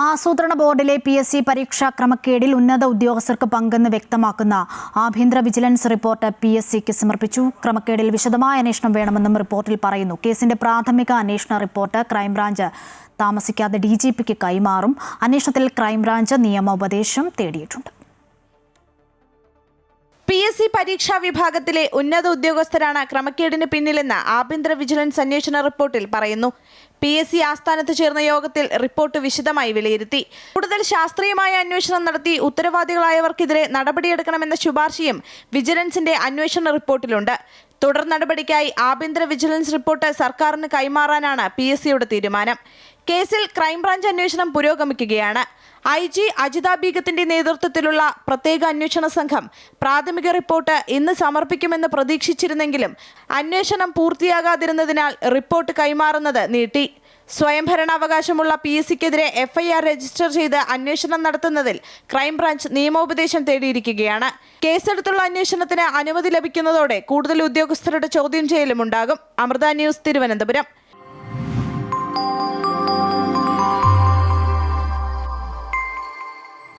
ആസൂത്രണ ബോർഡിലെ PSC പരീക്ഷാ ക്രമക്കേടിൽ ഉന്നത ഉദ്യോഗസ്ഥർക്ക് പങ്കെന്ന് വ്യക്തമാക്കുന്ന ആഭ്യന്തര വിജിലൻസ് റിപ്പോർട്ട് PSCക്ക് സമർപ്പിച്ചു. ക്രമക്കേടിൽ വിശദമായ അന്വേഷണം വേണമെന്നും റിപ്പോർട്ടിൽ പറയുന്നു. കേസിന്റെ പ്രാഥമിക അന്വേഷണ റിപ്പോർട്ട് ക്രൈംബ്രാഞ്ച് താമസിക്കാതെ DGPക്ക് കൈമാറും. അന്വേഷണത്തിൽ ക്രൈംബ്രാഞ്ച് നിയമോപദേശം തേടിയിട്ടുണ്ട്. PSC പരീക്ഷാ വിഭാഗത്തിലെ ഉന്നത ഉദ്യോഗസ്ഥരാണ് ക്രമക്കേടിന് പിന്നിലെന്ന് ആഭ്യന്തര വിജിലൻസ് അന്വേഷണ റിപ്പോർട്ടിൽ പറയുന്നു. PSC ആസ്ഥാനത്ത് ചേർന്ന യോഗത്തിൽ റിപ്പോർട്ട് വിശദമായി വിലയിരുത്തി. കൂടുതൽ ശാസ്ത്രീയമായ അന്വേഷണം നടത്തി ഉത്തരവാദികളായവർക്കെതിരെ നടപടിയെടുക്കണമെന്ന ശുപാർശയും വിജിലൻസിന്റെ അന്വേഷണ റിപ്പോർട്ടിലുണ്ട്. തുടർ നടപടിക്കായി ആഭ്യന്തര വിജിലൻസ് റിപ്പോർട്ട് സർക്കാരിന് കൈമാറാനാണ് PSCയുടെ തീരുമാനം. കേസിൽ ക്രൈംബ്രാഞ്ച് അന്വേഷണം പുരോഗമിക്കുകയാണ്. IG അജിത ബീഗത്തിന്റെ നേതൃത്വത്തിലുള്ള പ്രത്യേക അന്വേഷണ സംഘം പ്രാഥമിക റിപ്പോർട്ട് ഇന്ന് സമർപ്പിക്കുമെന്ന് പ്രതീക്ഷിച്ചിരുന്നെങ്കിലും അന്വേഷണം പൂർത്തിയാകാതിരുന്നതിനാൽ റിപ്പോർട്ട് കൈമാറുന്നത് നീട്ടി. സ്വയംഭരണാവകാശമുള്ള PSCക്കെതിരെ FIR രജിസ്റ്റർ ചെയ്ത് അന്വേഷണം നടത്തുന്നതിൽ ക്രൈംബ്രാഞ്ച് നിയമോപദേശം തേടിയിരിക്കുകയാണ്. കേസെടുത്തുള്ള അന്വേഷണത്തിന് അനുമതി ലഭിക്കുന്നതോടെ കൂടുതൽ ഉദ്യോഗസ്ഥരുടെ ചോദ്യം ചെയ്യലും ഉണ്ടാകും. അമൃത ന്യൂസ്, തിരുവനന്തപുരം.